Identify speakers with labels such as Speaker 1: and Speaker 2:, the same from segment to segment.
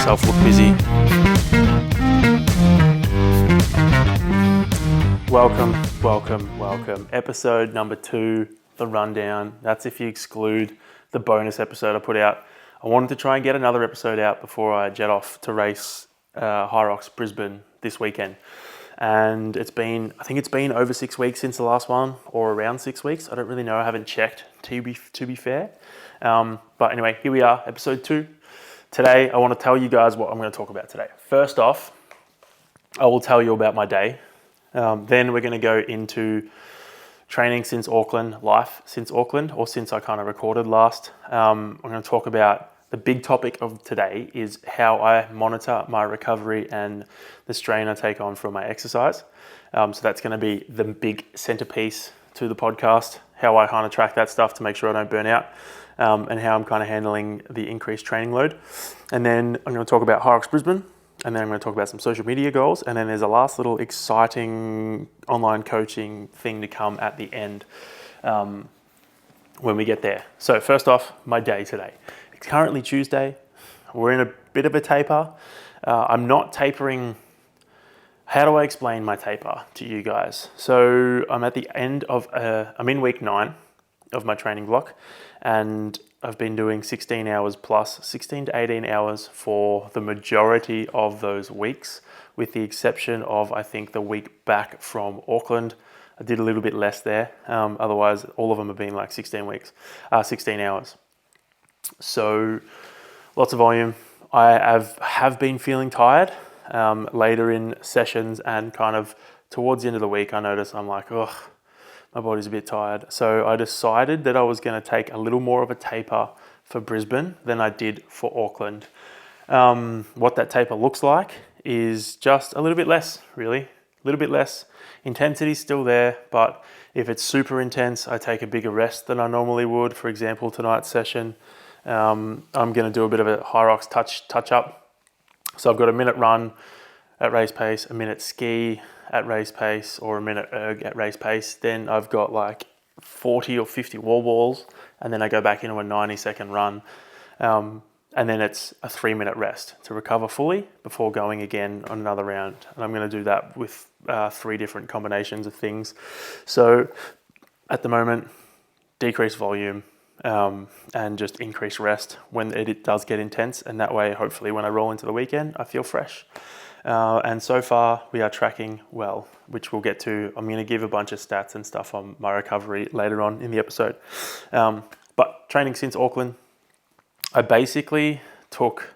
Speaker 1: myself look busy. Welcome. Episode number 2, the rundown. That's if you exclude the bonus episode I put out. I wanted to try and get another episode out before I jet off to race Hyrox Brisbane this weekend. And I think it's been over 6 weeks since the last one, or around 6 weeks. I don't really know. I haven't checked, to be fair. But anyway, here we are, episode 2. Today, I want to tell you guys what I'm going to talk about today. First off, I will tell you about my day. Then we're going to go into training since Auckland, life since Auckland, or since I kind of recorded last. I'm going to talk about the big topic of today is how I monitor my recovery and the strain I take on from my exercise. So that's going to be the big centerpiece to the podcast, how I kind of track that stuff to make sure I don't burn out, and how I'm kind of handling the increased training load. And then I'm going to talk about Hyrox Brisbane, and then I'm going to talk about some social media goals, and then there's a last little exciting online coaching thing to come at the end when we get there. So first off, my day today. It's currently Tuesday. We're in a bit of a taper. I'm not tapering. How do I explain my taper to you guys? So I'm at the end of, I'm in week 9 of my training block, and I've been doing 16 hours plus, 16 to 18 hours for the majority of those weeks, with the exception of, I think, the week back from Auckland. I did a little bit less there. Otherwise, all of them have been like 16 hours. So lots of volume. I have been feeling tired later in sessions, and kind of towards the end of the week, I noticed I'm like, ugh, my body's a bit tired. So I decided that I was going to take a little more of a taper for Brisbane than I did for Auckland. What that taper looks like is just a little bit less, really. A little bit less. Intensity's still there, but if it's super intense, I take a bigger rest than I normally would. For example, tonight's session, I'm going to do a bit of a Hyrox touch up. So I've got a minute run at race pace, a minute ski at race pace, or a minute erg at race pace. Then I've got like 40 or 50 wall balls, and then I go back into a 90-second run. And then it's a 3-minute rest to recover fully before going again on another round. And I'm going to do that with 3 different combinations of things. So at the moment, decrease volume, and just increase rest when it does get intense. And that way, hopefully, when I roll into the weekend, I feel fresh. And so far, we are tracking well, which we'll get to. I'm going to give a bunch of stats and stuff on my recovery later on in the episode. But training since Auckland, I basically took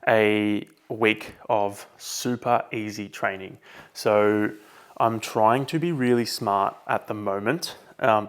Speaker 1: a week of super easy training. So I'm trying to be really smart at the moment.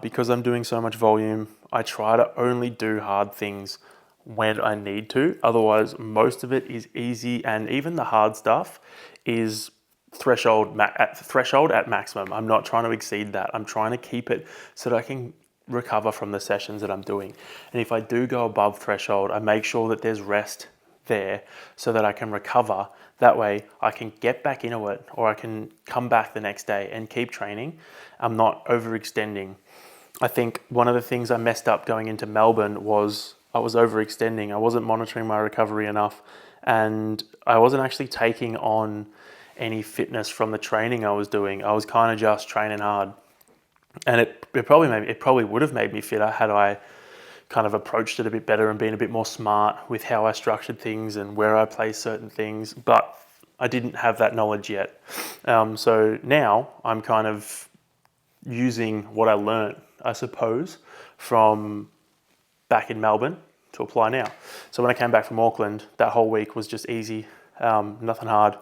Speaker 1: Because I'm doing so much volume, I try to only do hard things when I need to. Otherwise, most of it is easy, and even the hard stuff is threshold at maximum. I'm not trying to exceed that. I'm trying to keep it so that I can recover from the sessions that I'm doing. And if I do go above threshold, I make sure that there's rest there so that I can recover. That way I can get back into it, or I can come back the next day and keep training. I'm not overextending. I think one of the things I messed up going into Melbourne was I was overextending. I wasn't monitoring my recovery enough, and I wasn't actually taking on any fitness from the training I was doing. I was kind of just training hard. And it probably would have made me fitter had I kind of approached it a bit better and been a bit more smart with how I structured things and where I placed certain things. But I didn't have that knowledge yet. So now I'm kind of using what I learned, I suppose, from back in Melbourne to apply now. So when I came back from Auckland, that whole week was just easy, nothing hard,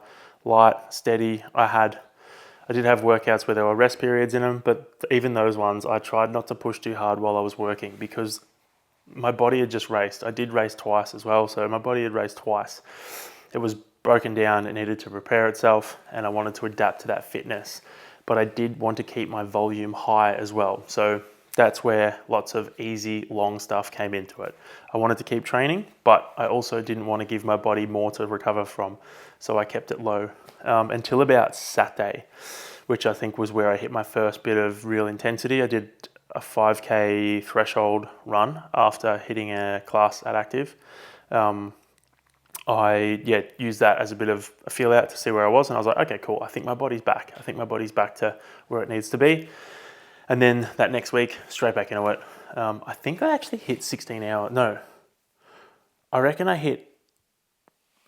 Speaker 1: light, steady. I did have workouts where there were rest periods in them, but even those ones, I tried not to push too hard while I was working because my body had just raced. I did race twice as well, so my body had raced twice. It was broken down, it needed to repair itself, and I wanted to adapt to that fitness. But I did want to keep my volume high as well. So that's where lots of easy, long stuff came into it. I wanted to keep training, but I also didn't want to give my body more to recover from. So I kept it low until about Saturday, which I think was where I hit my first bit of real intensity. I did a 5K threshold run after hitting a class at Active. I used that as a bit of a feel out to see where I was, and I was like, okay, cool. I think my body's back. I think my body's back to where it needs to be. And then that next week, straight back into it. I think I actually hit 16 hours. No, I reckon I hit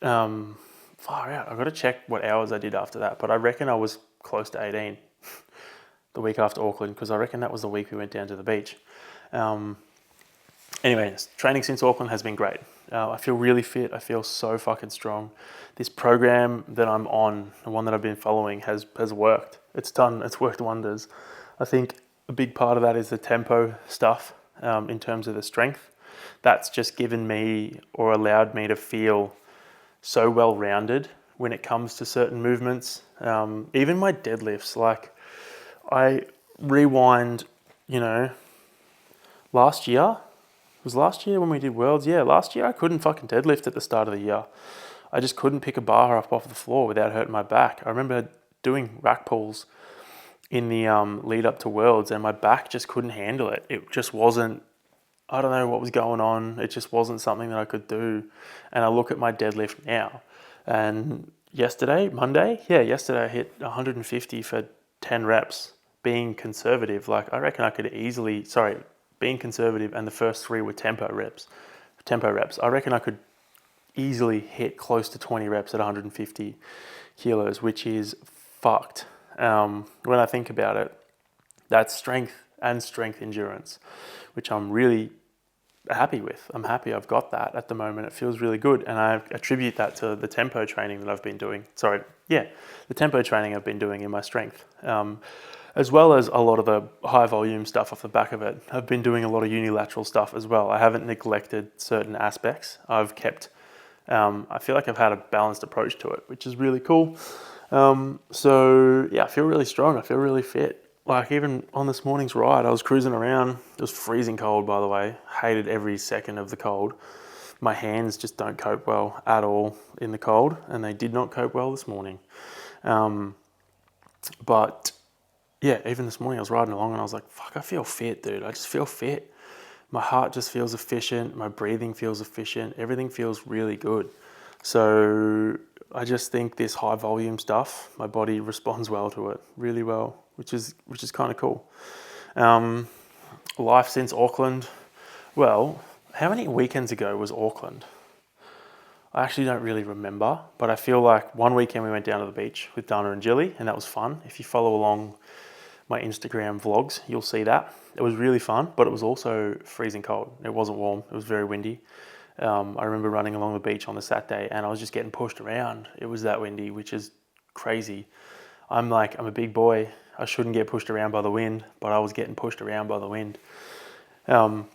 Speaker 1: far out. I've got to check what hours I did after that, but I reckon I was close to 18 the week after Auckland, because I reckon that was the week we went down to the beach. Anyways, training since Auckland has been great. I feel really fit. I feel so fucking strong. This program that I'm on, the one that I've been following, has worked. It's worked wonders. I think a big part of that is the tempo stuff in terms of the strength. That's just given me or allowed me to feel so well-rounded when it comes to certain movements. Even my deadlifts, like I rewind, last year when we did Worlds? Yeah, last year I couldn't fucking deadlift at the start of the year. I just couldn't pick a bar up off the floor without hurting my back. I remember doing rack pulls in the lead up to Worlds, and my back just couldn't handle it. It just wasn't, I don't know what was going on. It just wasn't something that I could do. And I look at my deadlift now, and Monday I hit 150 for 10 reps, being conservative. Like I reckon I could being conservative, and the first 3 were tempo reps. I reckon I could easily hit close to 20 reps at 150 kilos, which is fucked. When I think about it, that's strength and strength endurance, which I'm really happy with. I'm happy I've got that at the moment. It feels really good, and I attribute that to the tempo training that I've been doing. The tempo training I've been doing in my strength, as well as a lot of the high volume stuff off the back of it. I've been doing a lot of unilateral stuff as well. I haven't neglected certain aspects. I've kept, I feel like I've had a balanced approach to it, which is really cool. I feel really strong. I feel really fit. Like even on this morning's ride, I was cruising around. It was freezing cold, by the way. Hated every second of the cold. My hands just don't cope well at all in the cold, and they did not cope well this morning. But yeah, even this morning I was riding along and I was like, fuck, I feel fit, dude. I just feel fit. My heart just feels efficient. My breathing feels efficient. Everything feels really good. So I just think this high volume stuff, my body responds well to it, really well, which is kind of cool. Life since Auckland. Well, how many weekends ago was Auckland? I actually don't really remember, but I feel like one weekend we went down to the beach with Dana and Jilly, and that was fun. If you follow along my Instagram vlogs, you'll see that. It was really fun, but it was also freezing cold. It wasn't warm. It was very windy. I remember running along the beach on the Saturday, and I was just getting pushed around. It was that windy, which is crazy. I'm a big boy. I shouldn't get pushed around by the wind, but I was getting pushed around by the wind. So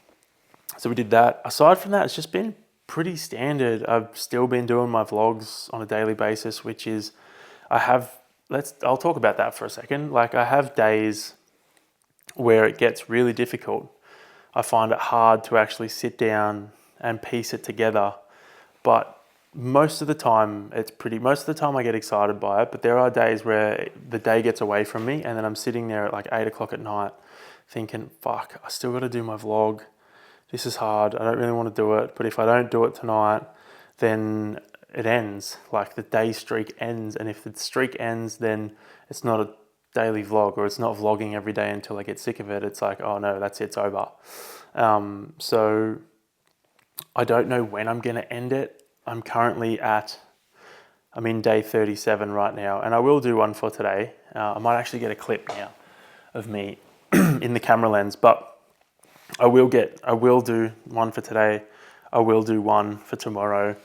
Speaker 1: we did that. Aside from that, it's just been pretty standard. I've still been doing my vlogs on a daily basis, which is, I'll talk about that for a second. Like I have days where it gets really difficult. I find it hard to actually sit down and piece it together, but most of the time I get excited by it, but there are days where the day gets away from me, and then I'm sitting there at like 8 o'clock at night thinking, fuck, I still got to do my vlog. This is hard. I don't really want to do it, but if I don't do it tonight, then it ends. Like the day streak ends, and if the streak ends, then it's not a daily vlog, or it's not vlogging every day until I get sick of it. It's like, oh no, that's it, it's over. So I don't know when I'm going to end it. I'm in day 37 right now, and I will do one for today. I might actually get a clip now of me in the camera lens, but I will do one for today. I will do one for tomorrow.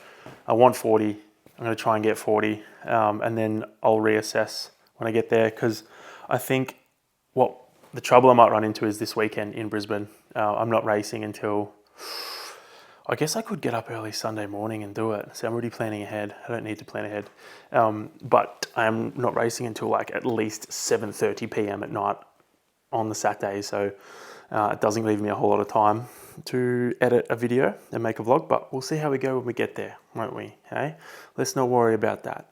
Speaker 1: I want 40. I'm going to try and get 40, and then I'll reassess when I get there, because I think what the trouble I might run into is this weekend in Brisbane. I'm not racing until, I guess I could get up early Sunday morning and do it. So I'm already planning ahead. I don't need to plan ahead. But I'm not racing until like at least 7:30 p.m. at night on the Saturday. So it doesn't leave me a whole lot of time to edit a video and make a vlog, but we'll see how we go when we get there, won't we? Hey, let's not worry about that.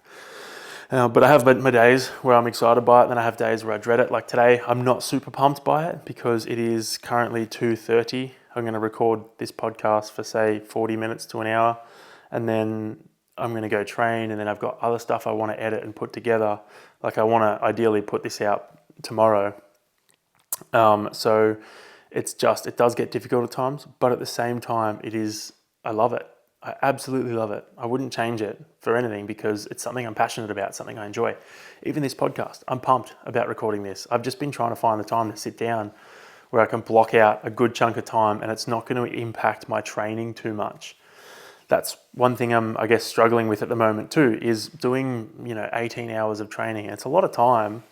Speaker 1: But I have my days where I'm excited by it, then I have days where I dread it. Like today, I'm not super pumped by it because it is currently 2:30. I'm going to record this podcast for say 40 minutes to an hour, and then I'm going to go train, and then I've got other stuff I want to edit and put together. Like I want to ideally put this out tomorrow. So it does get difficult at times, but at the same time, I love it. I absolutely love it. I wouldn't change it for anything because it's something I'm passionate about, something I enjoy. Even this podcast, I'm pumped about recording this. I've just been trying to find the time to sit down where I can block out a good chunk of time and it's not going to impact my training too much. That's one thing I'm, I guess, struggling with at the moment too, is doing, 18 hours of training. It's a lot of time,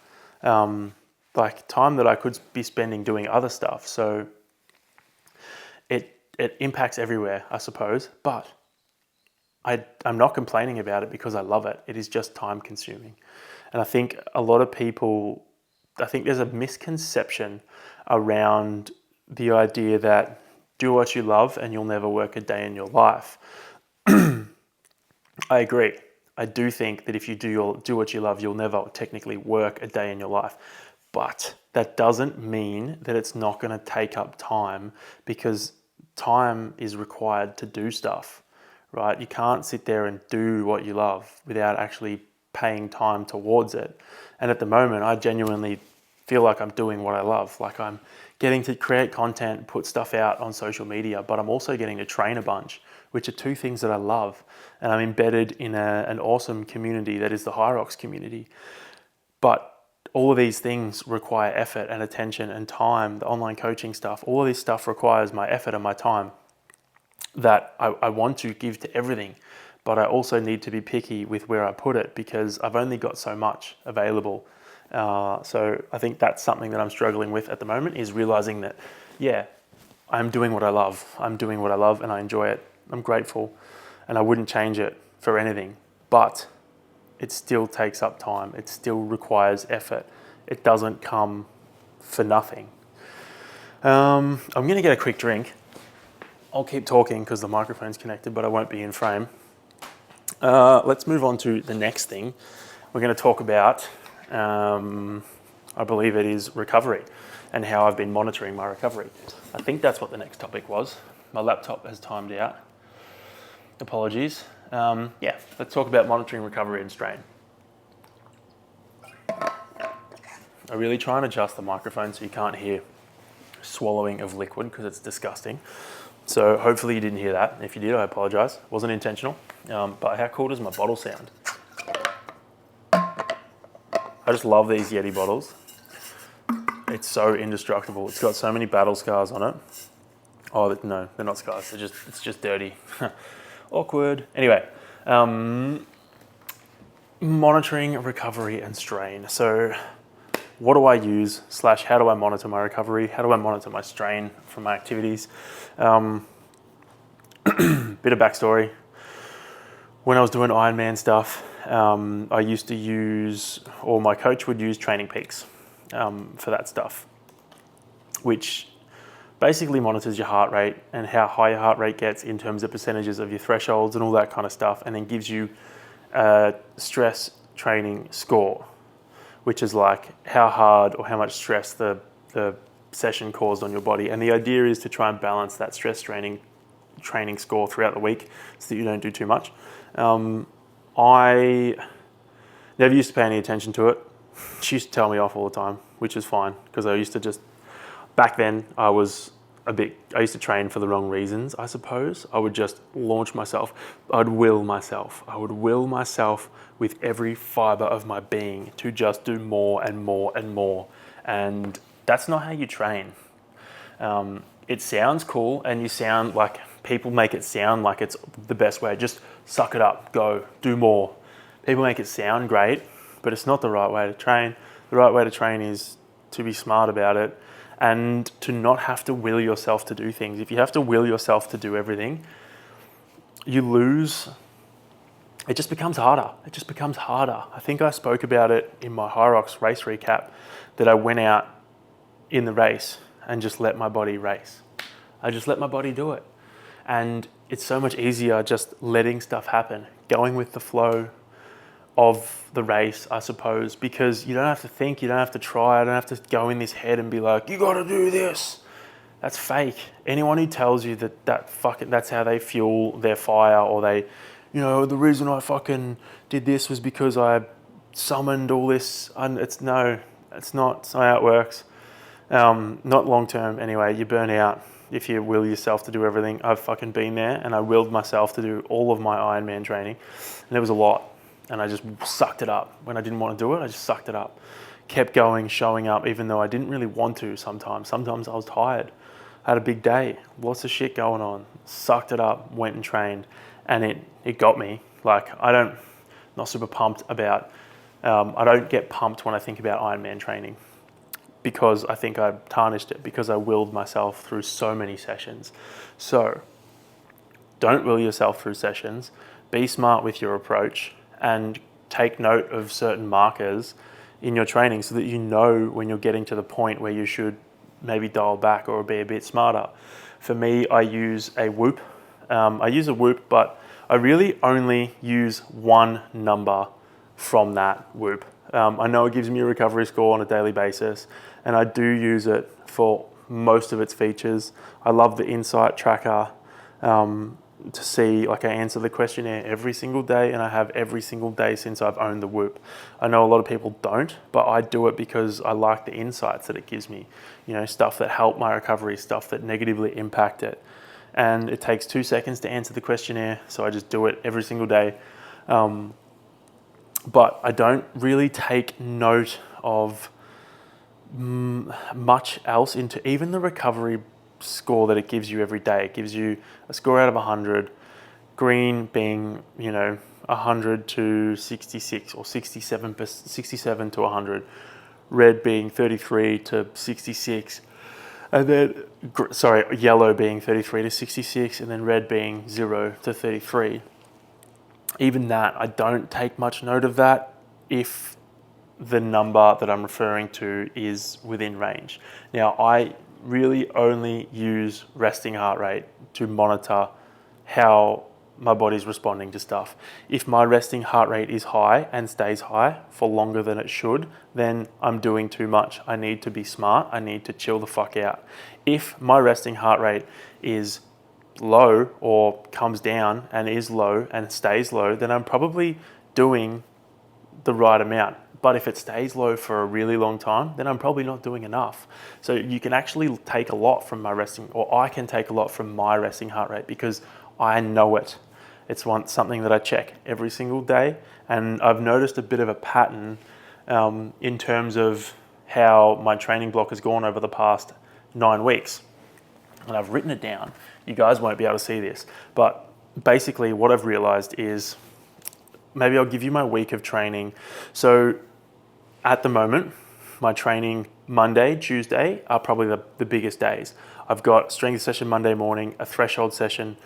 Speaker 1: like time that I could be spending doing other stuff. So it impacts everywhere, I suppose, but I'm not complaining about it because I love it. It is just time consuming. And I think a lot of people, there's a misconception around the idea that do what you love and you'll never work a day in your life. I agree. I do think that if you do what you love, you'll never technically work a day in your life. But that doesn't mean that it's not going to take up time, because time is required to do stuff, right? You can't sit there and do what you love without actually paying time towards it. And at the moment, I genuinely feel like I'm doing what I love. Like I'm getting to create content, put stuff out on social media, but I'm also getting to train a bunch, which are two things that I love. And I'm embedded in an awesome community that is the Hyrox community. But all of these things require effort and attention and time. The online coaching stuff, all of this stuff requires my effort and my time that I want to give to everything. But I also need to be picky with where I put it because I've only got so much available. So I think that's something that I'm struggling with at the moment, is realizing that, I'm doing what I love. I'm doing what I love and I enjoy it. I'm grateful and I wouldn't change it for anything. But it still takes up time. It still requires effort. It doesn't come for nothing. I'm going to get a quick drink. I'll keep talking because the microphone's connected, but I won't be in frame. Let's move on to the next thing. We're going to talk about, I believe it is recovery and how I've been monitoring my recovery. I think that's what the next topic was. My laptop has timed out. Apologies. Let's talk about monitoring recovery and strain. I really try and adjust the microphone so you can't hear swallowing of liquid because it's disgusting. So hopefully you didn't hear that. If you did, I apologize. It wasn't intentional. But how cool does my bottle sound? I just love these Yeti bottles. It's so indestructible. It's got so many battle scars on it. Oh, no, they're not scars. It's just dirty. Awkward. Anyway, monitoring recovery and strain. So what do I use / how do I monitor my recovery? How do I monitor my strain from my activities? Bit of backstory. When I was doing Ironman stuff, I used to use, or my coach would use, Training Peaks for that stuff, which basically monitors your heart rate and how high your heart rate gets in terms of percentages of your thresholds and all that kind of stuff, and then gives you a stress training score, which is like how hard or how much stress the session caused on your body. And the idea is to try and balance that stress training score throughout the week so that you don't do too much. I never used to pay any attention to it. She used to tell me off all the time, which is fine, because I used to just, back then I used to train for the wrong reasons, I suppose. I would just launch myself. I would will myself with every fiber of my being to just do more and more and more. And that's not how you train. It sounds cool, and you sound like, people make it sound like it's the best way. Just suck it up, go, do more. People make it sound great, but it's not the right way to train. The right way to train is to be smart about it and to not have to will yourself to do things. If you have to will yourself to do everything, you lose. It just becomes harder. I think I spoke about it in my Hyrox race recap, that I went out in the race and just let my body race. I just let my body do it. And it's so much easier just letting stuff happen, going with the flow of the race, I suppose, because you don't have to think, you don't have to try, I don't have to go in this head and be like, you gotta do this. That's fake. Anyone who tells you that's how they fuel their fire, or they, the reason I fucking did this was because I summoned all this. And it's not how it works. Not long term anyway. You burn out if you will yourself to do everything. I've fucking been there, and I willed myself to do all of my Ironman training, and it was a lot, and I just sucked it up. When I didn't want to do it, I just sucked it up. Kept going, showing up, even though I didn't really want to sometimes. Sometimes I was tired. I had a big day, lots of shit going on. Sucked it up, went and trained, and it got me. Like, not super pumped about, I don't get pumped when I think about Ironman training, because I think I tarnished it, because I willed myself through so many sessions. So don't will yourself through sessions. Be smart with your approach and take note of certain markers in your training so that you know when you're getting to the point where you should maybe dial back or be a bit smarter. For me, I use a Whoop. But I really only use one number from that Whoop. I know it gives me a recovery score on a daily basis, and I do use it for most of its features. I love the insight tracker to see, like, I answer the questionnaire every single day, and I have every single day since I've owned the Whoop. I know a lot of people don't, but I do it because I like the insights that it gives me. Stuff that help my recovery, stuff that negatively impact it. And it takes 2 seconds to answer the questionnaire, so I just do it every single day. But I don't really take note of much else into even the recovery score that it gives you every day. It gives you a score out of 100, green being 100 to 66 or 67 to 100, red being 33 to 66, and then yellow being 33 to 66, and then red being 0 to 33. Even that, I don't take much note of that if the number that I'm referring to is within range. Now, I really only use resting heart rate to monitor how my body's responding to stuff. If my resting heart rate is high and stays high for longer than it should, then I'm doing too much. I need to be smart. I need to chill the fuck out. If my resting heart rate is low or comes down and is low and stays low, then I'm probably doing the right amount. But if it stays low for a really long time, then I'm probably not doing enough. So you can actually take a lot from I can take a lot from my resting heart rate because I know it. It's something that I check every single day, and I've noticed a bit of a pattern in terms of how my training block has gone over the past 9 weeks. And I've written it down. You guys won't be able to see this, but basically what I've realized is, maybe I'll give you my week of training. So at the moment, my training Monday, Tuesday are probably the biggest days. I've got strength session Monday morning, a threshold session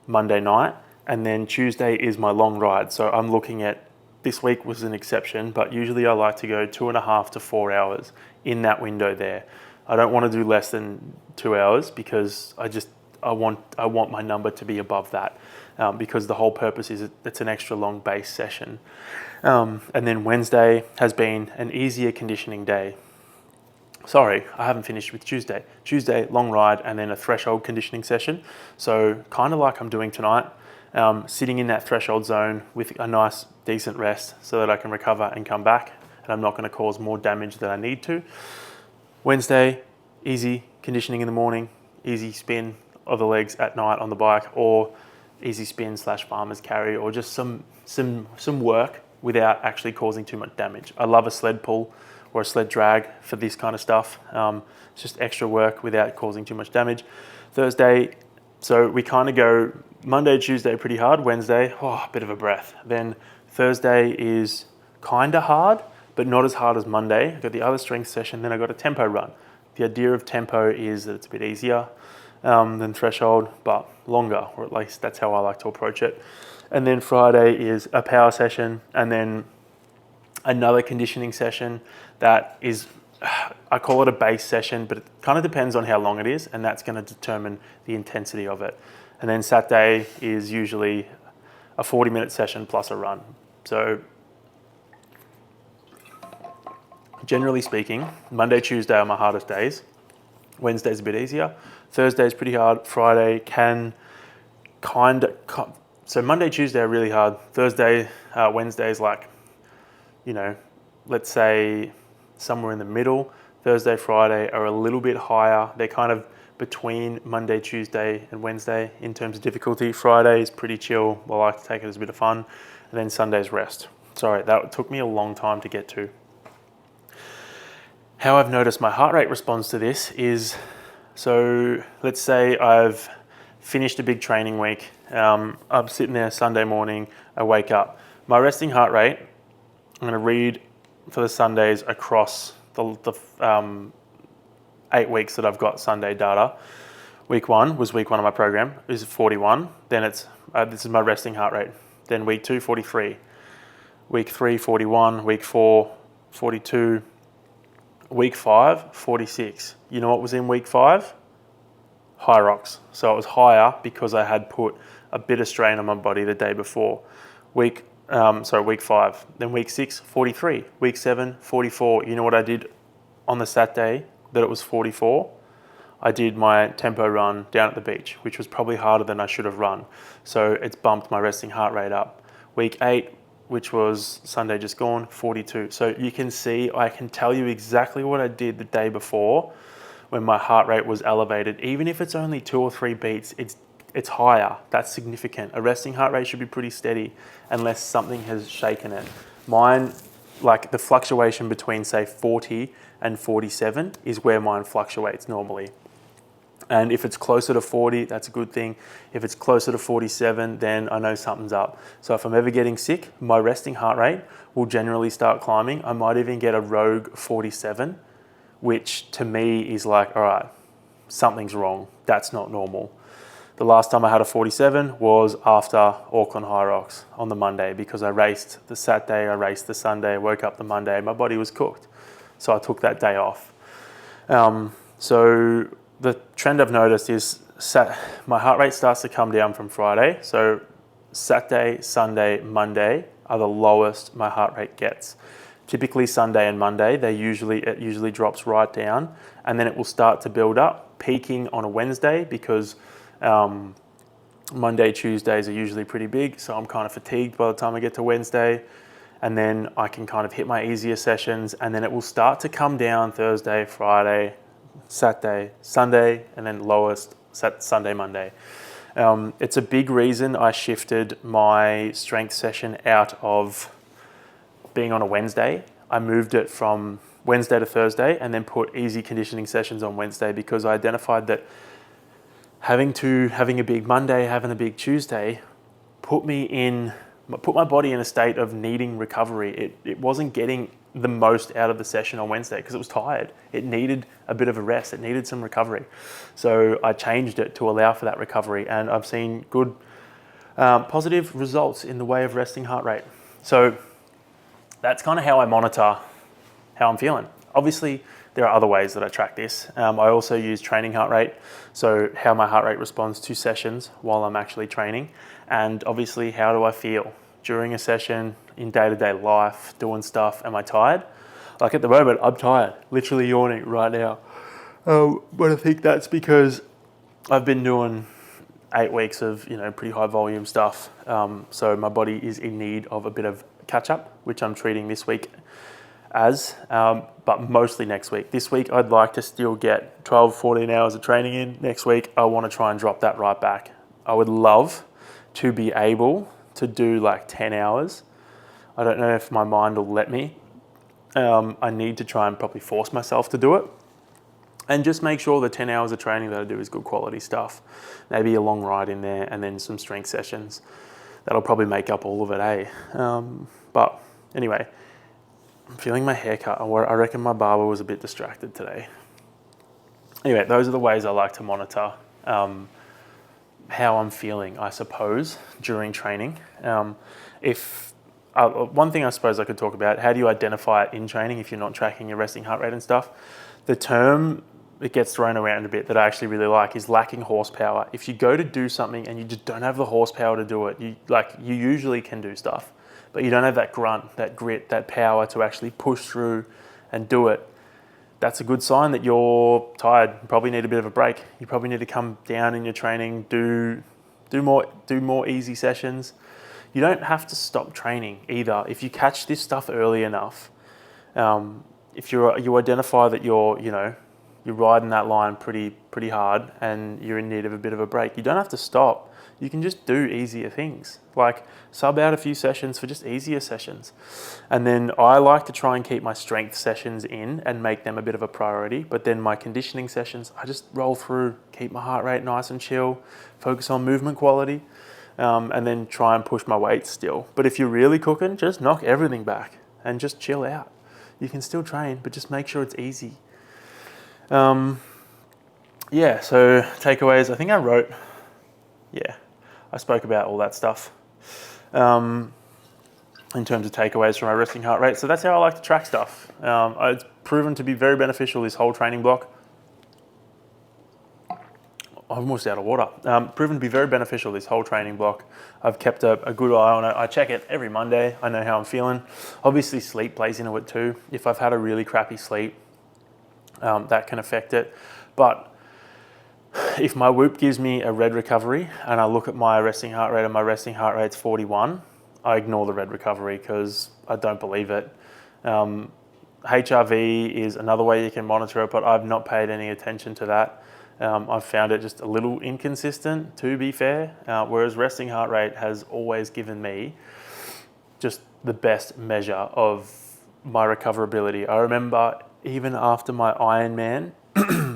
Speaker 1: Monday night, and then Tuesday is my long ride. So I'm looking at, this week was an exception, but usually I like to go 2.5 to 4 hours in that window there. I don't want to do less than 2 hours because I want my number to be above that, because the whole purpose is it's an extra long base session. And then Wednesday has been an easier conditioning day. Sorry, I haven't finished with Tuesday. Tuesday, long ride, and then a threshold conditioning session. So kind of like I'm doing tonight, sitting in that threshold zone with a nice, decent rest so that I can recover and come back, and I'm not going to cause more damage than I need to. Wednesday, easy conditioning in the morning, easy spin of the legs at night on the bike, or easy spin / farmer's carry, or just some work without actually causing too much damage. I love a sled pull or a sled drag for this kind of stuff. It's just extra work without causing too much damage. Thursday, so we kind of go Monday, Tuesday pretty hard, Wednesday, a bit of a breath. Then Thursday is kind of hard, but not as hard as Monday. I got the other strength session, then I got a tempo run. The idea of tempo is that it's a bit easier than threshold, but longer, or at least that's how I like to approach it. And then Friday is a power session, and then another conditioning session that is, I call it a base session, but it kind of depends on how long it is, and that's going to determine the intensity of it. And then Saturday is usually a 40-minute session plus a run. So generally speaking, Monday, Tuesday are my hardest days. Wednesday's a bit easier. Thursday's pretty hard. Friday can So Monday, Tuesday are really hard. Thursday, Wednesday is like, let's say somewhere in the middle. Thursday, Friday are a little bit higher. They're kind of between Monday, Tuesday, and Wednesday in terms of difficulty. Friday is pretty chill. I like to take it as a bit of fun. And then Sunday's rest. Sorry, that took me a long time to get to. How I've noticed my heart rate responds to this is, so let's say I've finished a big training week. I'm sitting there Sunday morning, I wake up. My resting heart rate, I'm going to read for the Sundays across the 8 weeks that I've got Sunday data. Week 1 was week 1 of my program, is 41. Then it's, this is my resting heart rate. Then week 2, 43. Week 3, 41. Week 4, 42. Week 5, 46. You know what was in week 5? Hyrox. So it was higher because I had put a bit of strain on my body the day before. Week 5. Then week 6, 43. Week 7, 44. You know what I did on the Saturday that it was 44? I did my tempo run down at the beach, which was probably harder than I should have run. So it's bumped my resting heart rate up. Week 8, which was Sunday just gone, 42. So you can see, I can tell you exactly what I did the day before when my heart rate was elevated. Even if it's only 2 or 3 beats, it's higher. That's significant. A resting heart rate should be pretty steady unless something has shaken it. Mine, like the fluctuation between say 40 and 47 is where mine fluctuates normally. And if it's closer to 40, that's a good thing. If it's closer to 47, then I know something's up. So if I'm ever getting sick, my resting heart rate will generally start climbing. I might even get a rogue 47, which to me is like, all right, something's wrong. That's not normal. The last time I had a 47 was after Auckland Hyrox on the Monday, because I raced the Saturday, I raced the Sunday, woke up the Monday, my body was cooked. So I took that day off. So the trend I've noticed is my heart rate starts to come down from Friday. So Saturday, Sunday, Monday are the lowest my heart rate gets. Typically Sunday and Monday, it usually drops right down, and then it will start to build up, peaking on a Wednesday because Monday, Tuesdays are usually pretty big. So I'm kind of fatigued by the time I get to Wednesday, and then I can kind of hit my easier sessions, and then it will start to come down Thursday, Friday, Saturday, Sunday, and then lowest Sunday, Monday. It's a big reason I shifted my strength session out of being on a Wednesday. I moved it from Wednesday to Thursday and then put easy conditioning sessions on Wednesday, because I identified that having a big Monday, having a big Tuesday put my body in a state of needing recovery. It wasn't getting the most out of the session on Wednesday because it was tired. It needed a bit of a rest. It needed some recovery. So I changed it to allow for that recovery, and I've seen good positive results in the way of resting heart rate. So that's kind of how I monitor how I'm feeling. Obviously, there are other ways that I track this. I also use training heart rate, so how my heart rate responds to sessions while I'm actually training, and obviously how do I feel during a session, in day-to-day life, doing stuff. Am I tired? Like at the moment, I'm tired, literally yawning right now. But I think that's because I've been doing 8 weeks of pretty high volume stuff. So my body is in need of a bit of catch-up, which I'm treating this week but mostly next week. This week, I'd like to still get 12, 14 hours of training in. Next week, I want to try and drop that right back. I would love to be able to do like 10 hours. I don't know if my mind will let me. I need to try and probably force myself to do it. And just make sure the 10 hours of training that I do is good quality stuff. Maybe a long ride in there and then some strength sessions. That'll probably make up all of it, eh? But anyway, I'm feeling my haircut. I reckon my barber was a bit distracted today. Anyway, those are the ways I like to monitor how I'm feeling, I suppose, during training. One thing I suppose I could talk about, how do you identify it in training if you're not tracking your resting heart rate and stuff? The term that gets thrown around a bit that I actually really like is lacking horsepower. If you go to do something and you just don't have the horsepower to do it, you usually can do stuff, but you don't have that grunt, that grit, that power to actually push through and do it, that's a good sign that you're tired. You probably need a bit of a break. You probably need to come down in your training, do Do more easy sessions. You don't have to stop training either. If you catch this stuff early enough, if you identify that you're riding that line pretty hard and you're in need of a bit of a break, you don't have to stop. You can just do easier things, like sub out a few sessions for just easier sessions. And then I like to try and keep my strength sessions in and make them a bit of a priority. But then my conditioning sessions, I just roll through, keep my heart rate nice and chill, focus on movement quality, and then try and push my weights still. But if you're really cooking, just knock everything back and just chill out. You can still train, but just make sure it's easy. So takeaways, I think I spoke about all that stuff in terms of takeaways from my resting heart rate. So that's how I like to track stuff. It's proven to be very beneficial, this whole training block. I'm almost out of water. Proven to be very beneficial, this whole training block. I've kept a good eye on it. I check it every Monday. I know how I'm feeling. Obviously, sleep plays into it too. If I've had a really crappy sleep, that can affect it. But if my Whoop gives me a red recovery and I look at my resting heart rate and my resting heart rate's 41, I ignore the red recovery because I don't believe it. HRV is another way you can monitor it, but I've not paid any attention to that. I've found it just a little inconsistent, to be fair, whereas resting heart rate has always given me just the best measure of my recoverability. I remember even after my Ironman,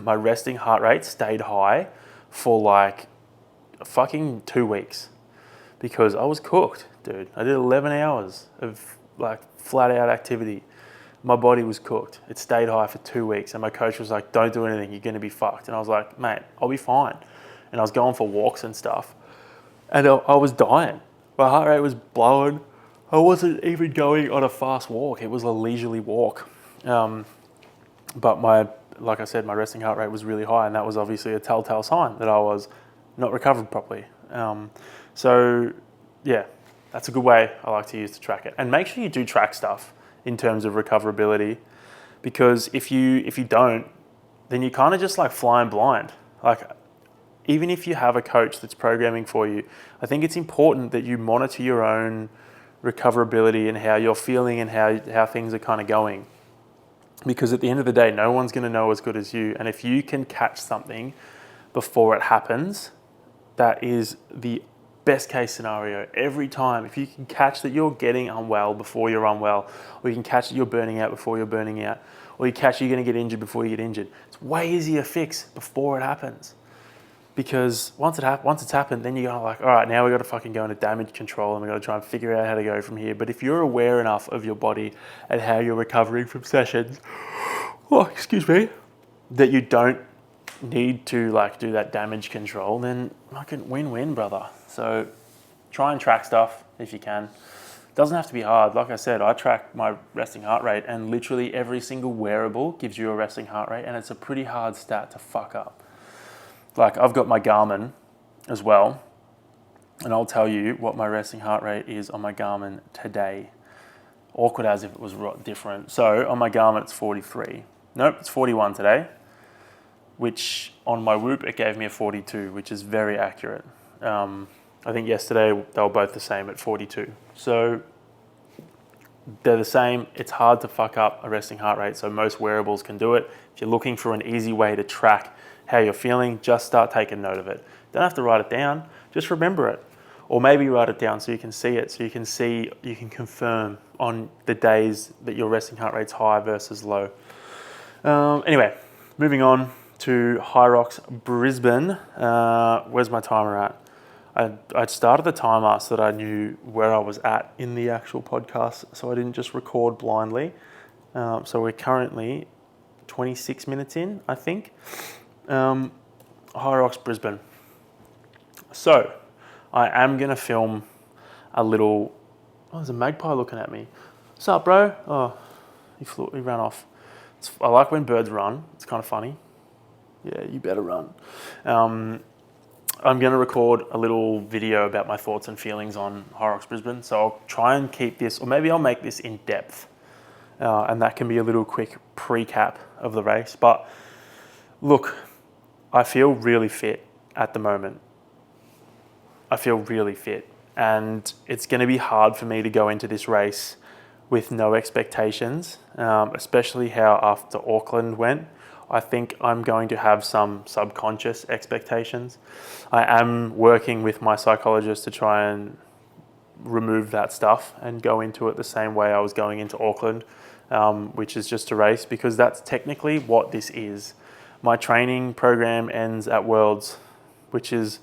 Speaker 1: my resting heart rate stayed high for like fucking 2 weeks because I was cooked, dude. I did 11 hours of like flat out activity. My body was cooked. It stayed high for 2 weeks and my coach was like, don't do anything, you're gonna be fucked. And I was like, mate, I'll be fine. And I was going for walks and stuff and I was dying. My heart rate was blowing. I wasn't even going on a fast walk. It was a leisurely walk. But like I said, my resting heart rate was really high and that was obviously a telltale sign that I was not recovered properly. That's a good way I like to use to track it. And make sure you do track stuff in terms of recoverability, because if you don't, then you're kind of just like flying blind. Like even if you have a coach that's programming for you, I think it's important that you monitor your own recoverability and how you're feeling and how things are kind of going. Because at the end of the day, no one's going to know as good as you. And if you can catch something before it happens, that is the best case scenario every time. If you can catch that you're getting unwell before you're unwell, or you can catch that you're burning out before you're burning out, or you catch you're going to get injured before you get injured, it's way easier to fix before it happens. Because once it's happened, then you're like, all right, now we've got to fucking go into damage control and we've got to try and figure out how to go from here. But if you're aware enough of your body and how you're recovering from sessions, that you don't need to like do that damage control, then fucking win-win, brother. So try and track stuff if you can. Doesn't have to be hard. Like I said, I track my resting heart rate and literally every single wearable gives you a resting heart rate and it's a pretty hard stat to fuck up. Like I've got my Garmin as well, and I'll tell you what my resting heart rate is on my Garmin today. Awkward as if it was different. So on my Garmin it's 43. Nope, it's 41 today, which on my Whoop it gave me a 42, which is very accurate. I think yesterday they were both the same at 42. So they're the same. It's hard to fuck up a resting heart rate, so most wearables can do it. If you're looking for an easy way to track how you're feeling, just start taking note of it. Don't have to write it down, just remember it. Or maybe write it down so you can see it, so you can confirm on the days that your resting heart rate's high versus low. Anyway, moving on to Hyrox Brisbane. Where's my timer at? I'd started the timer so that I knew where I was at in the actual podcast, so I didn't just record blindly. So we're currently 26 minutes in, I think. Hyrox Brisbane. So I am going to film a little... Oh, there's a magpie looking at me. What's up, bro? Oh, he ran off. I like when birds run. It's kind of funny. Yeah, you better run. I'm going to record a little video about my thoughts and feelings on Hyrox Brisbane. So I'll try and keep this, or maybe I'll make this in depth. And that can be a little quick pre-cap of the race. But look, I feel really fit at the moment. I feel really fit, and it's going to be hard for me to go into this race with no expectations, especially how after Auckland went. I think I'm going to have some subconscious expectations. I am working with my psychologist to try and remove that stuff and go into it the same way I was going into Auckland, which is just a race, because that's technically what this is. My training program ends at Worlds, which is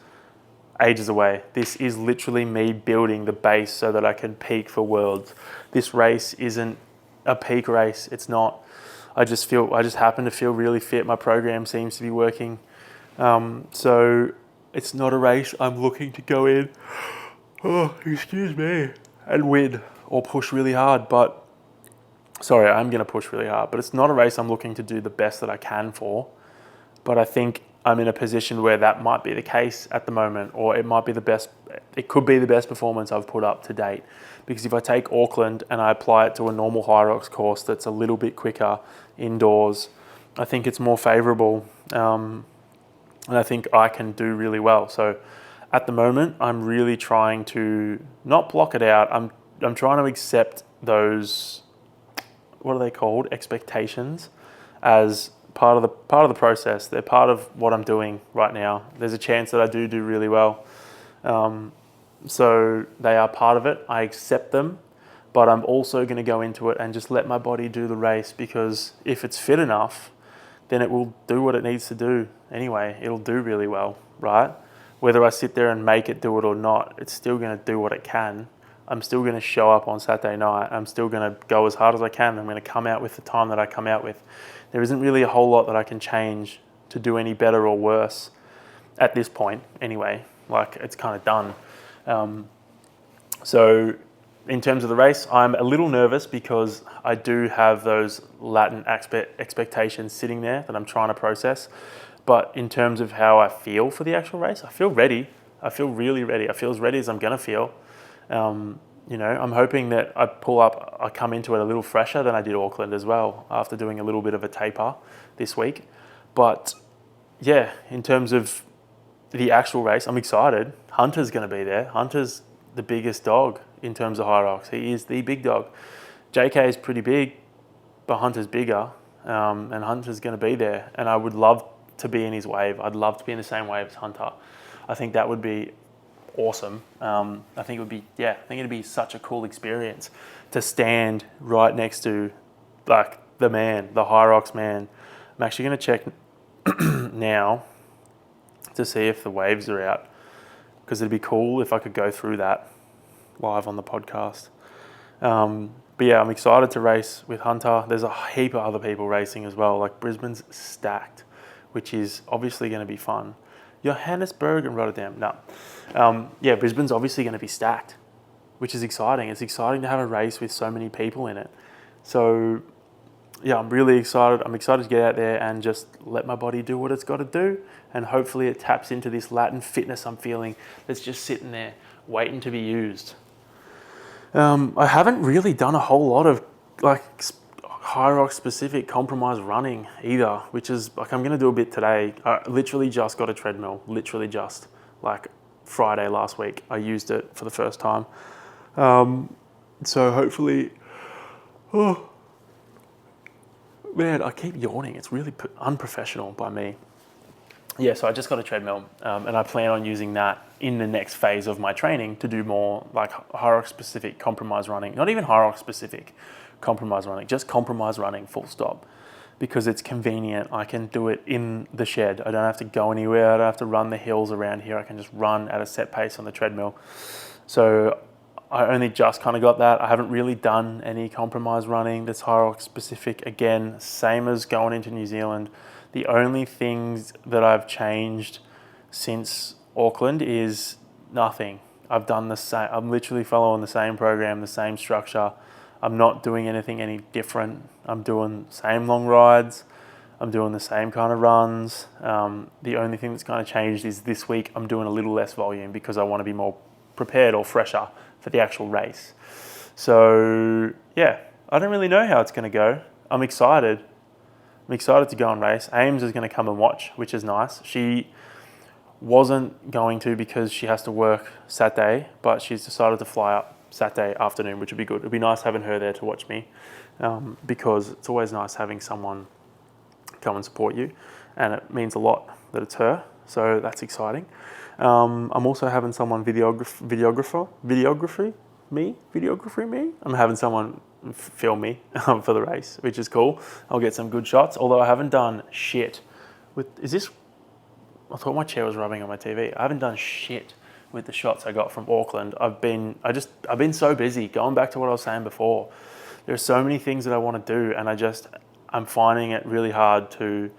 Speaker 1: ages away. This is literally me building the base so that I can peak for Worlds. This race isn't a peak race. It's not. I just happen to feel really fit. My program seems to be working. So it's not a race I'm looking to go in, excuse me, and win or push really hard. But sorry, I'm going to push really hard. But it's not a race I'm looking to do the best that I can for. But I think I'm in a position where that might be the case at the moment, or it might be the best. It could be the best performance I've put up to date. Because if I take Auckland and I apply it to a normal Hyrox course that's a little bit quicker indoors, I think it's more favourable, and I think I can do really well. So at the moment, I'm really trying to not block it out. I'm trying to accept those, what are they called, expectations, as part of the process. They're part of what I'm doing right now. There's a chance that I do really well. So they are part of it. I accept them, but I'm also going to go into it and just let my body do the race, because if it's fit enough, then it will do what it needs to do anyway. It'll do really well, right? Whether I sit there and make it do it or not, it's still going to do what it can. I'm still going to show up on Saturday night. I'm still going to go as hard as I can. I'm going to come out with the time that I come out with. There isn't really a whole lot that I can change to do any better or worse at this point anyway. Like, it's kind of done. So in terms of the race, I'm a little nervous because I do have those latent expectations sitting there that I'm trying to process. But in terms of how I feel for the actual race, I feel ready. I feel really ready. I feel as ready as I'm going to feel. I'm hoping that I come into it a little fresher than I did Auckland as well, after doing a little bit of a taper this week. But yeah, in terms of the actual race, I'm excited. Hunter's going to be there. Hunter's the biggest dog in terms of Hyrox. He is the big dog. JK is pretty big, but Hunter's bigger, and Hunter's going to be there. And I would love to be in his wave. I'd love to be in the same wave as Hunter. I think that would be awesome. I think it'd be such a cool experience to stand right next to, like, the man, the Hyrox man. I'm actually going to check now to see if the waves are out, because it'd be cool if I could go through that live on the podcast. But yeah, I'm excited to race with Hunter. There's a heap of other people racing as well. Like, Brisbane's stacked, which is obviously going to be fun. Johannesburg and Rotterdam, no. Brisbane's obviously going to be stacked, which is exciting. It's exciting to have a race with so many people in it. So yeah, I'm really excited. I'm excited to get out there and just let my body do what it's got to do. And hopefully it taps into this latent fitness I'm feeling that's just sitting there waiting to be used. I haven't really done a whole lot of Hyrox specific compromise running either, which is I'm going to do a bit today. I literally just got a treadmill, Friday last week. I used it for the first time. So hopefully, man, I keep yawning. It's really unprofessional by me. Yeah, so I just got a treadmill, and I plan on using that in the next phase of my training to do more like Hyrox specific compromise running. Not even Hyrox specific compromise running, just compromise running, full stop, because it's convenient. I can do it in the shed. I don't have to go anywhere. I don't have to run the hills around here. I can just run at a set pace on the treadmill. So I only just kind of got that. I haven't really done any compromise running that's Hyrox specific. Again, same as going into New Zealand. The only things that I've changed since Auckland is nothing. I've done the same. I'm literally following the same program, the same structure. I'm not doing anything any different. I'm doing the same long rides. I'm doing the same kind of runs. The only thing that's kind of changed is this week I'm doing a little less volume because I want to be more prepared or fresher for the actual race. So yeah, I don't really know how it's going to go. I'm excited. I'm excited to go and race. Ames is going to come and watch, which is nice. Wasn't going to because she has to work Saturday, but she's decided to fly up Saturday afternoon, which would be good. It'd be nice having her there to watch me, because it's always nice having someone come and support you, and it means a lot that it's her. So that's exciting. I'm also having someone videography me. I'm having someone film me for the race, which is cool. I'll get some good shots. Although I haven't done shit with. I thought my chair was rubbing on my TV. I haven't done shit with the shots I got from Auckland. I've been so busy. Going back to what I was saying before, there's so many things that I want to do, and I'm finding it really hard to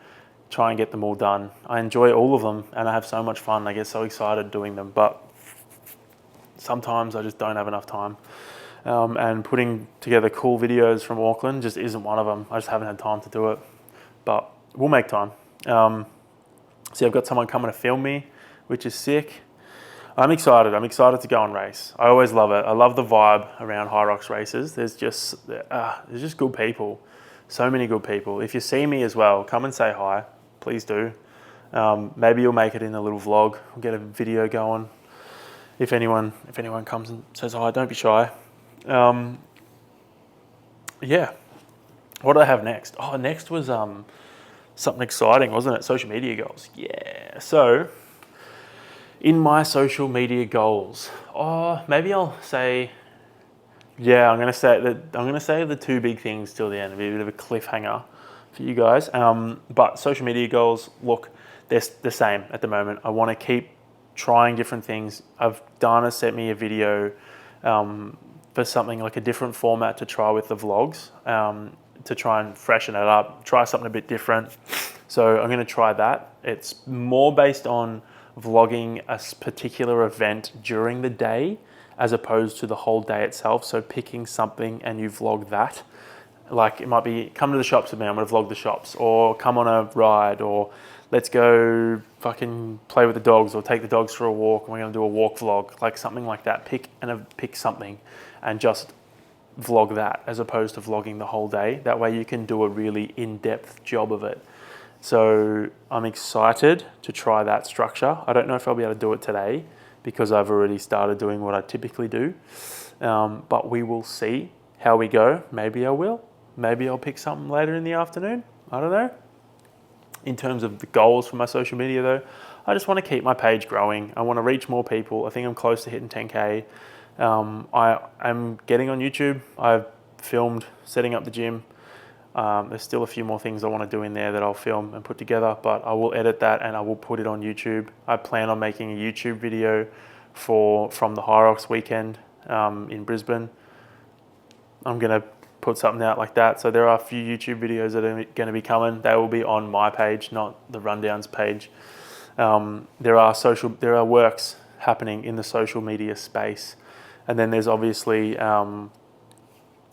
Speaker 1: try and get them all done. I enjoy all of them, and I have so much fun. I get so excited doing them, but sometimes I just don't have enough time. And putting together cool videos from Auckland just isn't one of them. I just haven't had time to do it, but we'll make time. See, I've got someone coming to film me, which is sick. I'm excited. I'm excited to go and race. I always love it. I love the vibe around Hyrox races. There's just good people. So many good people. If you see me as well, come and say hi. Please do. Maybe you'll make it in a little vlog. We'll get a video going. If anyone comes and says hi, don't be shy. Yeah. What do I have next? Oh, next was something exciting, wasn't it? Social media goals. Yeah. So, in my social media goals, maybe I'll say, yeah, I'm gonna say the two big things till the end. It'll be a bit of a cliffhanger for you guys. But social media goals, look, they're the same at the moment. I want to keep trying different things. Dana sent me a video for something like a different format to try with the vlogs. To try and freshen it up, try something a bit different. So I'm going to try that. It's more based on vlogging a particular event during the day as opposed to the whole day itself. So picking something and you vlog that. Like it might be, come to the shops with me, I'm going to vlog the shops, or come on a ride, or let's go fucking play with the dogs, or take the dogs for a walk and we're going to do a walk vlog, like something like that. Pick something and just vlog that as opposed to vlogging the whole day. That way you can do a really in-depth job of it. So I'm excited to try that structure. I don't know if I'll be able to do it today because I've already started doing what I typically do. But we will see how we go. Maybe I will. Maybe I'll pick something later in the afternoon. I don't know. In terms of the goals for my social media though, I just want to keep my page growing. I want to reach more people. I think I'm close to hitting 10K. I'm getting on YouTube. I've filmed setting up the gym. There's still a few more things I want to do in there that I'll film and put together, but I will edit that and I will put it on YouTube. I plan on making a YouTube video from the Hyrox weekend in Brisbane. I'm going to put something out like that. So there are a few YouTube videos that are going to be coming. They will be on my page, not the Rundowns page. There are works happening in the social media space. And then there's obviously, I'm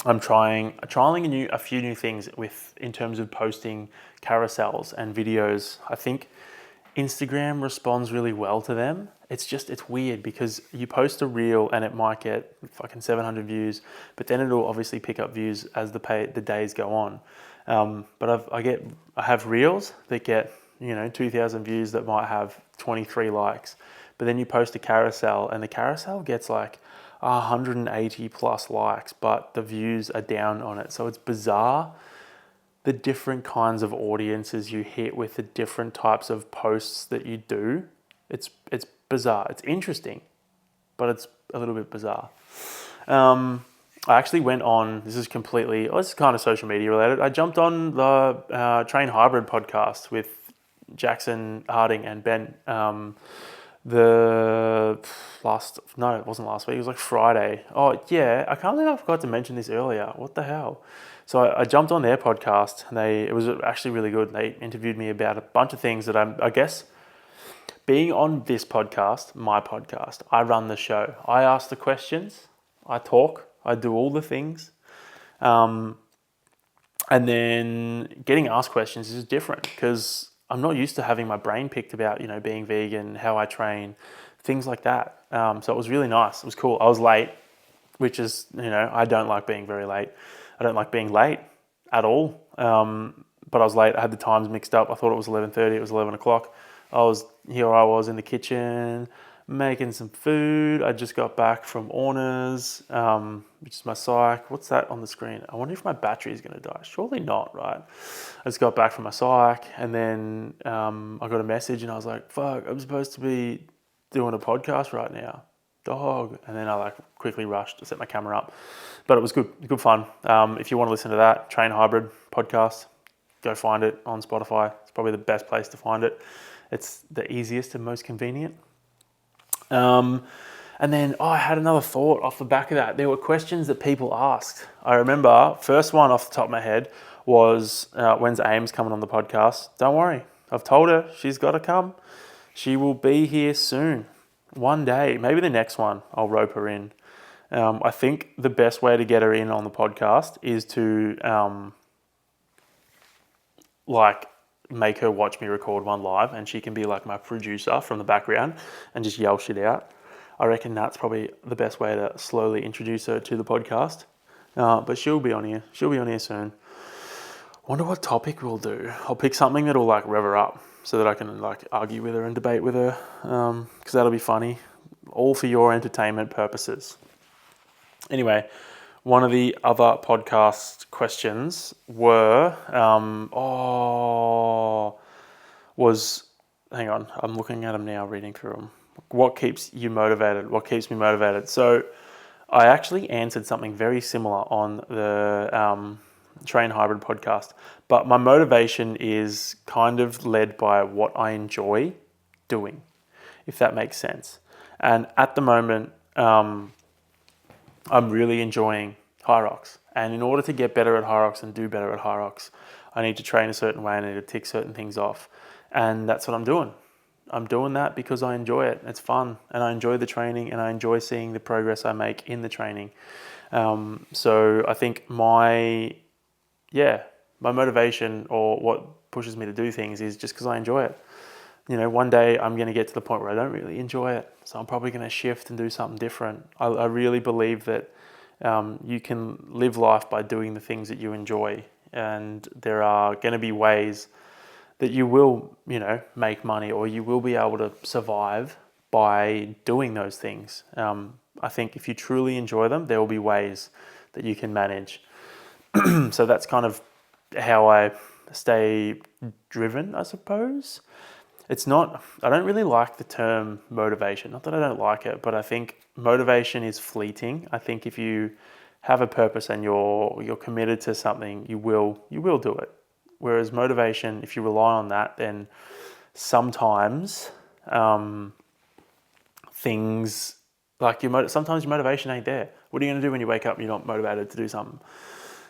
Speaker 1: trialing a few new things in terms of posting carousels and videos. I think Instagram responds really well to them. It's weird because you post a reel and it might get fucking 700 views, but then it'll obviously pick up views as the days go on. But I have reels that get 2,000 views that might have 23 likes, but then you post a carousel and the carousel gets like 180 plus likes, but the views are down on it. So it's bizarre the different kinds of audiences you hit with the different types of posts that you do. It's bizarre. It's interesting, but it's a little bit bizarre. I actually went on, this is kind of social media related. I jumped on the Train Hybrid podcast with Jackson Harding and Ben. It wasn't last week, it was like Friday. Oh yeah, I can't believe I forgot to mention this earlier. What the hell? So I jumped on their podcast and it was actually really good. They interviewed me about a bunch of things that I guess being on this podcast, my podcast, I run the show. I ask the questions, I talk, I do all the things. And then getting asked questions is different because I'm not used to having my brain picked about, being vegan, how I train, things like that. So it was really nice. It was cool. I was late, which is, I don't like being very late. I don't like being late at all. But I was late. I had the times mixed up. I thought it was 11:30. It was 11 o'clock. Here I was in the kitchen making some food. I just got back from Orna's, which is my psych. What's that on the screen? I wonder if my battery is going to die. Surely not, right? I just got back from my psych, and then I got a message, and I was like, fuck, I'm supposed to be doing a podcast right now. Dog. And then I like quickly rushed to set my camera up. But it was good fun. If you want to listen to that, Train Hybrid podcast, go find it on Spotify. It's probably the best place to find it. It's the easiest and most convenient. And then I had another thought off the back of that. There were questions that people asked. I remember, first one off the top of my head was, when's Ames coming on the podcast? Don't worry, I've told her she's got to come. She will be here soon. One day, maybe the next one, I'll rope her in. I think the best way to get her in on the podcast is to make her watch me record one live, and she can be like my producer from the background and just yell shit out. I reckon that's probably the best way to slowly introduce her to the podcast. But she'll be on here. She'll be on here soon. Wonder what topic we'll do. I'll pick something that'll like rev her up so that I can like argue with her and debate with her. Because that'll be funny. All for your entertainment purposes. Anyway, one of the other podcast questions hang on, I'm looking at them now, reading through them. What keeps you motivated? What keeps me motivated? So I actually answered something very similar on the Train Hybrid podcast, but my motivation is kind of led by what I enjoy doing, if that makes sense. And at the moment, I'm really enjoying Hyrox. And in order to get better at Hyrox and do better at Hyrox, I need to train a certain way. I need to tick certain things off. And that's what I'm doing. I'm doing that because I enjoy it. It's fun. And I enjoy the training, and I enjoy seeing the progress I make in the training. So I think my motivation, or what pushes me to do things, is just because I enjoy it. You know, one day I'm going to get to the point where I don't really enjoy it. So I'm probably going to shift and do something different. I really believe that you can live life by doing the things that you enjoy. And there are going to be ways that you will, make money, or you will be able to survive by doing those things. I think if you truly enjoy them, there will be ways that you can manage. So that's kind of how I stay driven, I suppose. I don't really like the term motivation. Not that I don't like it, but I think motivation is fleeting. I think if you have a purpose and you're committed to something, you will do it. Whereas motivation, if you rely on that, then sometimes things like sometimes your motivation ain't there. What are you going to do when you wake up and you're not motivated to do something?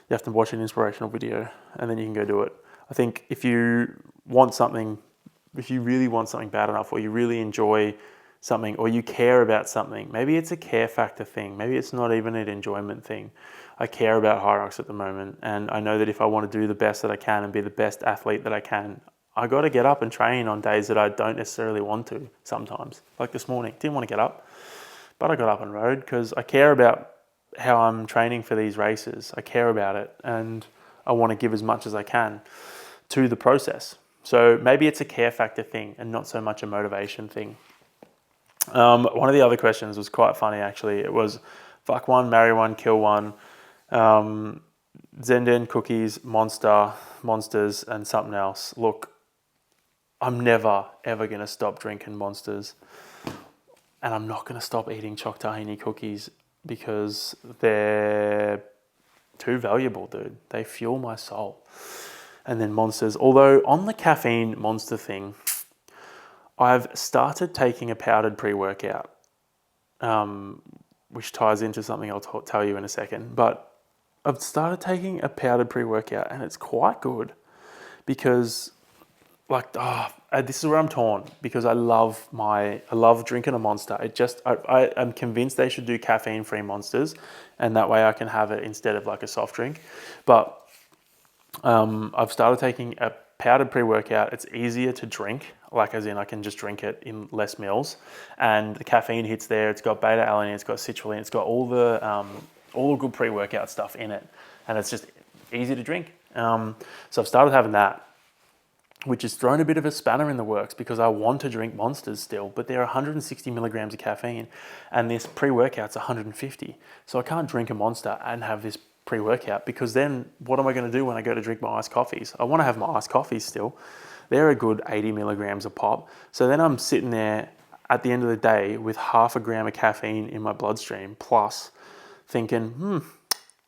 Speaker 1: You have to watch an inspirational video and then you can go do it. I think if you really want something bad enough, or you really enjoy something, or you care about something, maybe it's a care factor thing, maybe it's not even an enjoyment thing. I care about Hyrox at the moment, and I know that if I want to do the best that I can and be the best athlete that I can, I got to get up and train on days that I don't necessarily want to sometimes. Like this morning, didn't want to get up, but I got up and rode because I care about how I'm training for these races. I care about it, and I want to give as much as I can to the process. So maybe it's a care factor thing and not so much a motivation thing. One of the other questions was quite funny, actually. It was fuck one, marry one, kill one, Zenden, cookies, monsters, and something else. Look, I'm never, ever going to stop drinking Monsters, and I'm not going to stop eating choc tahini cookies because they're too valuable, dude. They fuel my soul. And then Monsters. Although on the caffeine Monster thing, I've started taking a powdered pre-workout, which ties into something I'll tell you in a second. But I've started taking a powdered pre-workout, and it's quite good because, this is where I'm torn, because I love drinking a Monster. I am convinced they should do caffeine-free Monsters, and that way I can have it instead of like a soft drink. But I've started taking a powdered pre-workout. It's easier to drink, like as in I can just drink it in less mils, and the caffeine hits there. It's got beta-alanine, it's got citrulline, it's got all the good pre-workout stuff in it, and it's just easy to drink. So I've started having that. which has thrown a bit of a spanner in the works because I want to drink Monsters still, but they're 160 milligrams of caffeine and this pre-workout's 150. So I can't drink a Monster and have this pre-workout, because then what am I going to do when I go to drink my iced coffees? I want to have my iced coffees still. They're a good 80 milligrams a pop. So then I'm sitting there at the end of the day with half a gram of caffeine in my bloodstream, plus thinking,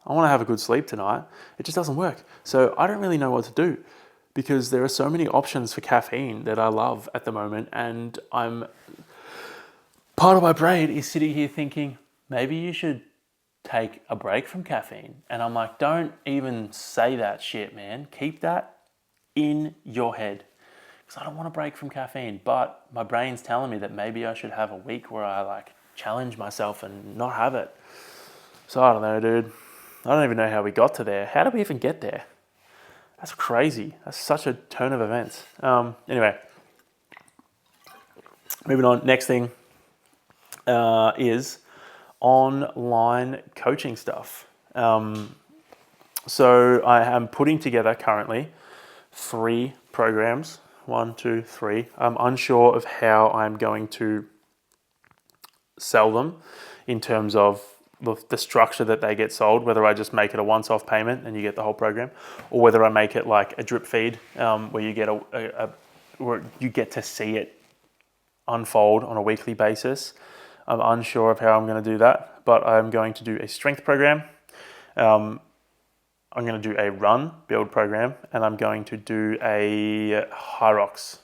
Speaker 1: I want to have a good sleep tonight. It just doesn't work. So I don't really know what to do, because there are so many options for caffeine that I love at the moment. And part of my brain is sitting here thinking, maybe you should take a break from caffeine. And I'm like, don't even say that shit, man. Keep that in your head, because I don't want to break from caffeine. But my brain's telling me that maybe I should have a week where I like challenge myself and not have it. So I don't know, dude. I don't even know how we got to there. How did we even get there? That's crazy. That's such a turn of events. Anyway, moving on. Next thing is online coaching stuff. So I am putting together currently 3 programs. 1, 2, 3. I'm unsure of how I'm going to sell them in terms of the structure that they get sold, whether I just make it a once-off payment and you get the whole program, or whether I make it like a drip feed where you get where you get to see it unfold on a weekly basis. I'm unsure of how I'm going to do that, but I'm going to do a strength program. I'm going to do a run build program, and I'm going to do a Hyrox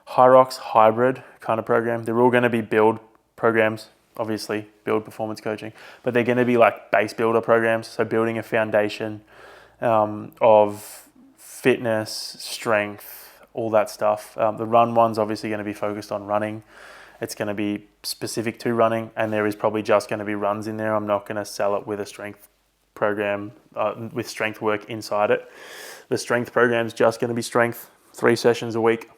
Speaker 1: hybrid kind of program. They're all going to be build programs, obviously build performance coaching, but they're going to be like base builder programs. So building a foundation of fitness, strength, all that stuff. The run one's obviously going to be focused on running. It's going to be specific to running, and there is probably just going to be runs in there. I'm not going to sell it with a strength program, with strength work inside it. The strength program is just going to be strength, 3 sessions a week.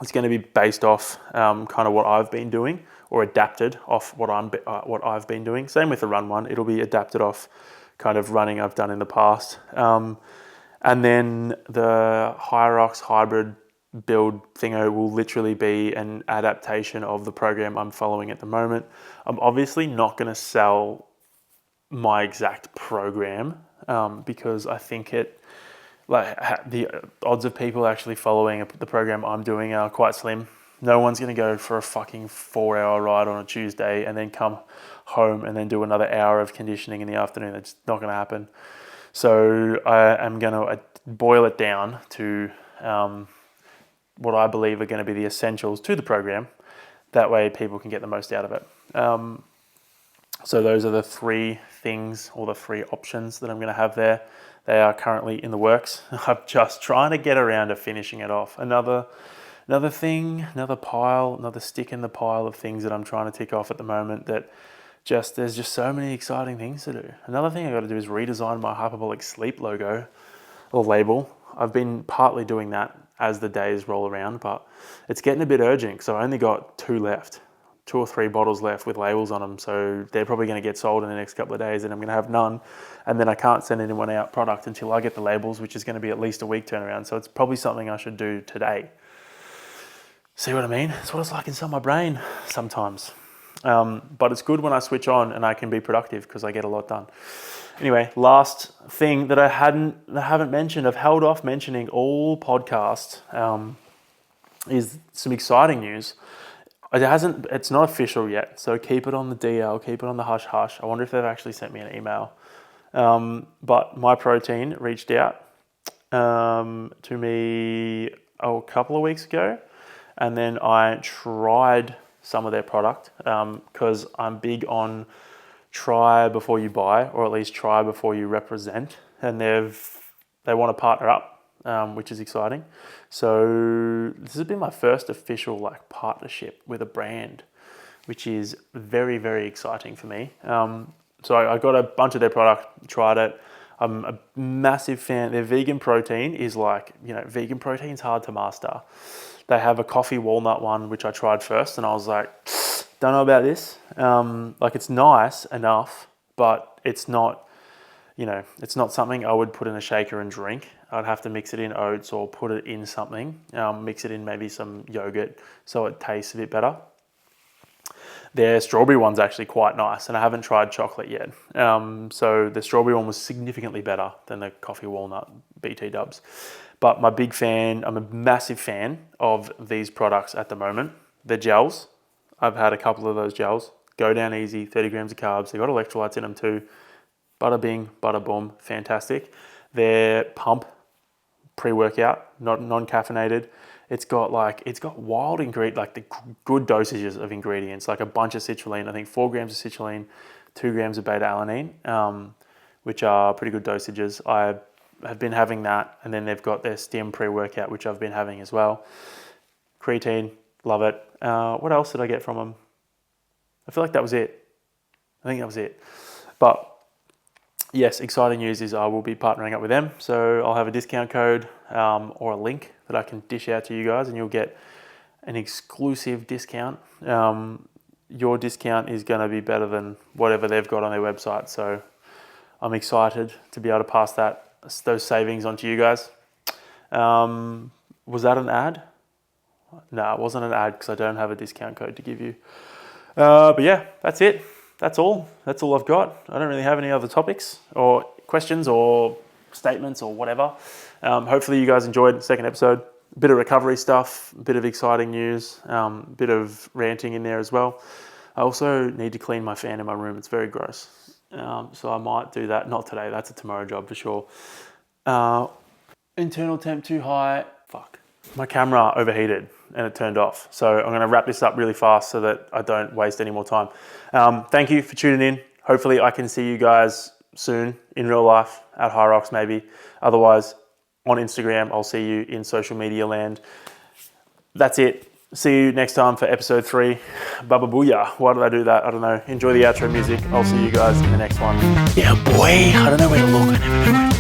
Speaker 1: It's going to be based off kind of what I've been doing, or adapted off what I've been doing. Same with the run one. It'll be adapted off kind of running I've done in the past. And then the Hyrox hybrid build thingo will literally be an adaptation of the program I'm following at the moment. I'm obviously not going to sell my exact program because I think the odds of people actually following the program I'm doing are quite slim. No one's going to go for a fucking 4-hour ride on a Tuesday and then come home and then do another hour of conditioning in the afternoon. That's not going to happen. So I am going to boil it down to what I believe are going to be the essentials to the program. That way people can get the most out of it. So those are the 3 things, or the 3 options that I'm going to have there. They are currently in the works. I'm just trying to get around to finishing it off. Another thing, another stick in the pile of things that I'm trying to tick off at the moment, that there's just so many exciting things to do. Another thing I got to do is redesign my Hyperbolic Sleep logo or label. I've been partly doing that as the days roll around, but it's getting a bit urgent because I've only got 2 left. 2 or 3 bottles left with labels on them, so they're probably going to get sold in the next couple of days, and I'm going to have none, and then I can't send anyone out product until I get the labels, which is going to be at least a week turnaround. So it's probably something I should do today. See what I mean? It's what it's like inside my brain sometimes, but it's good when I switch on and I can be productive because I get a lot done. Anyway, last thing that I haven't mentioned, I've held off mentioning all podcast, is some exciting news. It's not official yet, so keep it on the DL, keep it on the hush hush. I wonder if they've actually sent me an email. But Myprotein reached out to me a couple of weeks ago, and then I tried some of their product because I'm big on try before you buy, or at least try before you represent, and they want to partner up. Which is exciting. So this has been my first official partnership with a brand, which is very, very exciting for me. So I got a bunch of their product, tried it. I'm a massive fan. Their vegan protein is vegan protein's hard to master. They have a coffee walnut one, which I tried first, and I was like, don't know about this. It's nice enough, but it's not you know, it's not something I would put in a shaker and drink. I'd have to mix it in oats or put it in something, mix it in maybe some yogurt so it tastes a bit better. Their strawberry one's actually quite nice, and I haven't tried chocolate yet. So the strawberry one was significantly better than the coffee walnut BT dubs. But I'm a massive fan of these products at the moment. The gels, I've had a couple of those gels. Go down easy, 30 grams of carbs. They've got electrolytes in them too. Bada bing, bada boom, fantastic. Their pump pre-workout, not non-caffeinated. It's got wild ingredient, like the good dosages of ingredients, like a bunch of citrulline. I think 4 grams of citrulline, 2 grams of beta-alanine, which are pretty good dosages. I have been having that, and then they've got their stim pre-workout, which I've been having as well. Creatine, love it. What else did I get from them? I feel like that was it. I think that was it. But yes, exciting news is I will be partnering up with them. So I'll have a discount code or a link that I can dish out to you guys, and you'll get an exclusive discount. Your discount is going to be better than whatever they've got on their website. So I'm excited to be able to pass those savings on to you guys. Was that an ad? No, it wasn't an ad because I don't have a discount code to give you. But yeah, that's it. That's all I've got. I don't really have any other topics or questions or statements or whatever. Hopefully you guys enjoyed the second episode. A bit of recovery stuff, a bit of exciting news, a bit of ranting in there as well. I also need to clean my fan in my room. It's very gross. So I might do that. Not today. That's a tomorrow job for sure. Internal temp too high. Fuck. My camera overheated and it turned off. So I'm going to wrap this up really fast so that I don't waste any more time. Thank you for tuning in. Hopefully I can see you guys soon in real life at Hyrox maybe. Otherwise on Instagram, I'll see you in social media land. That's it. See you next time for episode 3. Baba booyah. Why did I do that? I don't know. Enjoy the outro music. I'll see you guys in the next one. Yeah, boy. I don't know where to look. I never know where to